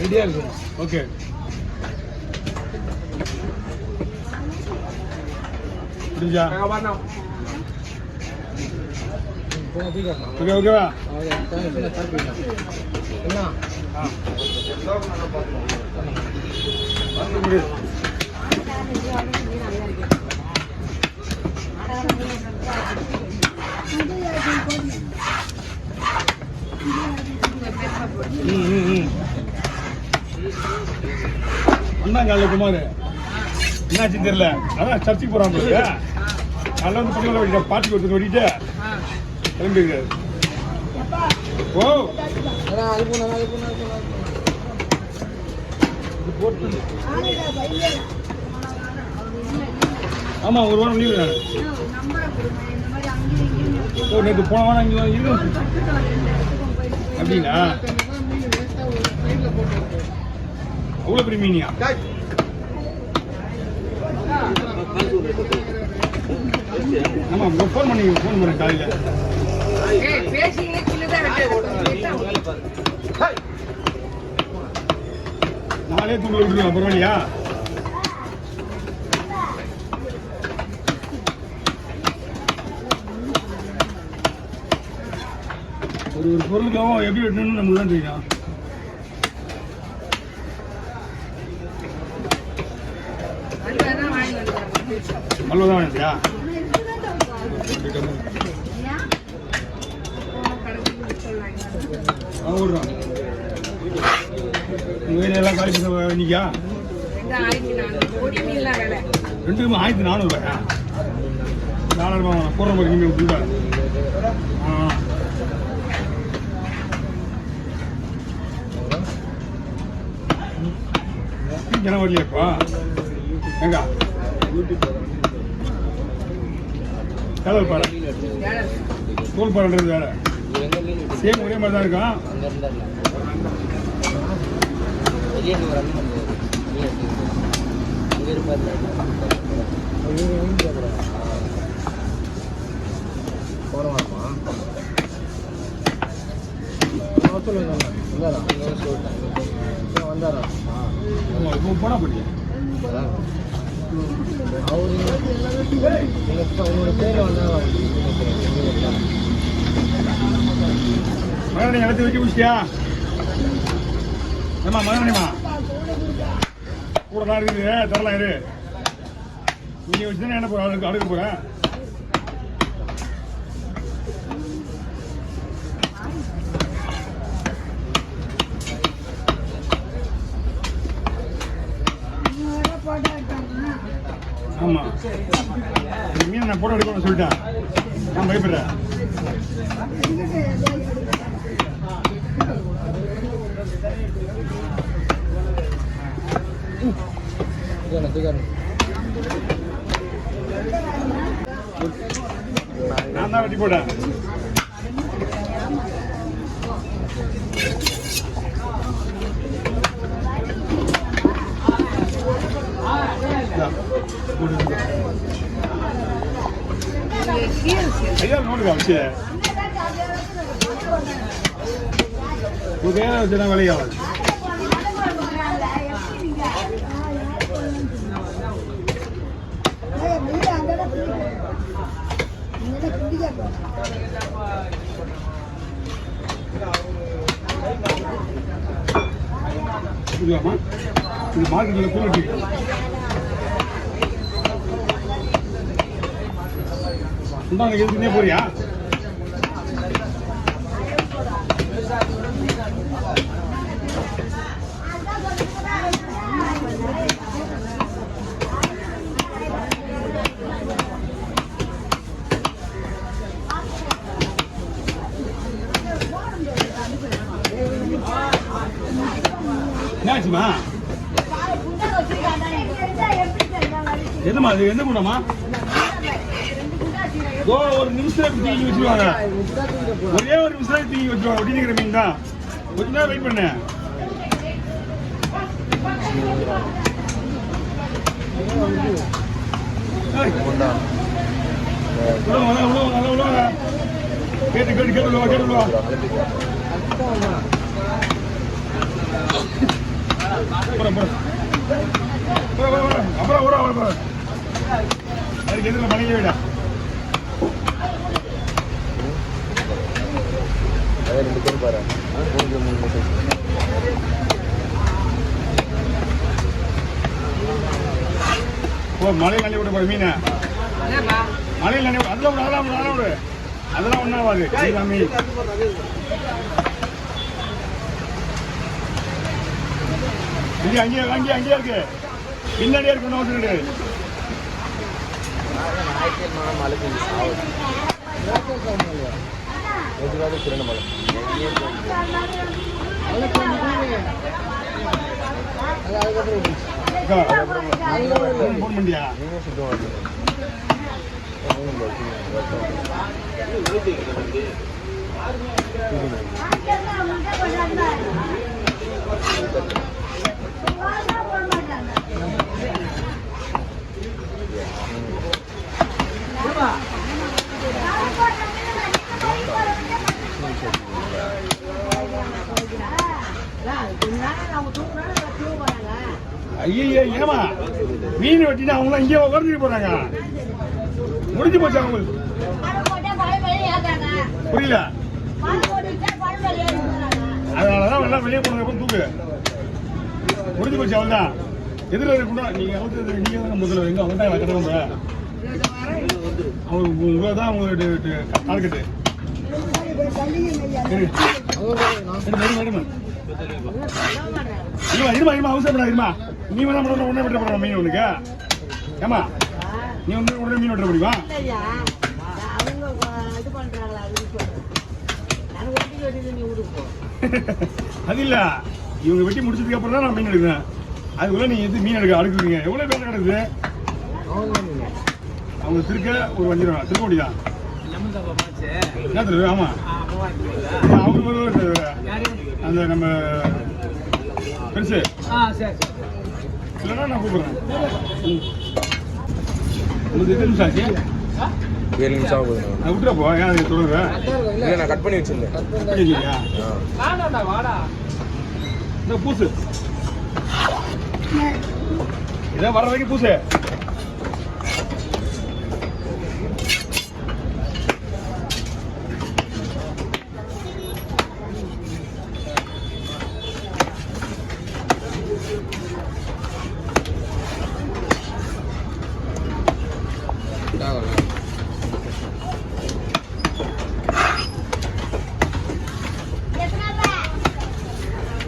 ரெடியாக இருக்கும். ஓகே புரிஞ்சா? ஓகே ஓகேவா? அண்ணா காலையில் குமார் என்னாச்சுன்னு தெரியல. அதான் சர்ச்சுக்கு போகிறான் காலைல வந்து பக்கத்தில் வெட்டிட்டேன், பாட்டிக்கு ஒருத்தர் வெட்டிட்டு கிளம்பிடுறாரு. ஓ ஆமாம், ஒரு வாரம் லீவு நான். ஓ நேற்று போன வாரம் இங்கே இருக்கு அப்படின்னா அவ்வளோ பெரிய மீனியா? ஆமாம், ஃபோன் பண்ணேன் காலையில். நாளே தூங்க விட்டுருவோம், பரவாயில்லையா? ஒரு பொருளுக்காகவும் எப்படி வெட்டணும்னு நமக்கு தான் தெரியும். அவ்வளோதான் வேண்டியா? ஓடுறோம். உங்கள் வேலையெல்லாம் காலி பண்ண இன்னைக்கா? 2 1400 400 போடுற மாதிரி நீங்கள் கொடுங்க. ஜனம் வரலையாப்பா? எங்க கடல் பாறை, தோல் பாறைன்றது வேற. சேம் ஒரே மாதிரி தான் இருக்கான். போனா போட்டியா? மகனே இடத்த வச்சு முடிச்சியா? ஏமா மகனேமா கூட தான் இருக்குது, தரலாம் இரு. நீங்க வச்சுதானே என்ன போற அடுக்க போறேன். ஆமா, மீன் நான் போட்டோ எடுக்கணும்னு சொல்லிட்டேன். நான் பயப்படுறேன். நான் தான் வெட்டி போட்டேன். ஐயா நோடுங்க வச்சு வச்சுனா வேலையாவது. புரியுமா? இது மார்க்கெட்டில் குவாலிட்டி. உண்டாங்க எதுக்குன்னே போறியா? என்னாச்சுமா? என்னம்மா அது? எந்த கூடமா? ஒரு நிமிஷம் தூக்கி வச்சுருவாங்க. ஒரே ஒரு நிமிஷம் தூக்கி வச்சுருவாங்க. ஒட்டிக்கிற மீன் தான். கொஞ்ச நேரம் வெயிட் பண்ண. கேட்டு கேட்டு கேட்டு கேட்டு அப்புறம் அதுக்கு எதிரில் மணிக்க விட ரெண்டு பேரும் பாரு 3 ஓ மலையில் அள்ளி விட போற மீன் மலையில் அள்ளி அதெல்லாம் விடு அதெல்லாம் ஒன்றாவாது மீன் இது அங்கேயே இருக்கு பின்னாடியே இருக்கு ஒன்றும் கிடையாது ஃபோன் பண்ணியா ஐயா ஏமா மீன் வெட்டினா அவங்க இங்கே உட்காந்துட்டு போறாங்க முடிஞ்சு போச்சு அவங்களுக்கு புரியல அதனாலதான் எல்லாம் வெளியே போனதுக்கு தூக்கு முடிஞ்சு போச்சு அவள் தான் எதிர இருக்கா நீங்க நீங்க தான் முதல்ல எங்க அவங்க தான் கட்டணம் அவங்க உங்களை தான் அவங்களோட டார்கெட்டு இருமா அவசரப்படாதுமா நீ வேணா உடனே வெட்ட போற மீன் உனக்கு ஏமா நீ வந்து உடனே மீன் வெட்ட முடியுமா அது இல்ல இவங்க வெட்டி முடிச்சதுக்கு அப்புறம் தான் நான் மீன் எடுக்கிறேன் அதுக்குள்ள நீ எது மீன் எடுக்க அடுக்குறீங்க எவ்வளவு பேர் கிடக்குது அவங்க திருக்க ஒரு வஞ்சிரம் திருக்கோடி தான் என்ன தெரியுது ஆமா அவங்க அந்த நம்ம பெருசு இல்லைன்னா நான் கூப்பிடுறேன் உங்களுக்கு எத்தனை நிமிஷம் ஆச்சு 7 நிமிஷம் ஆகுது நான் விட்டுற போ ஏன் தொடருவேன் இல்லை நான் கட் பண்ணி வச்சிருந்தேன் இந்த பூசு இதான் வர வரைக்கும் பூசு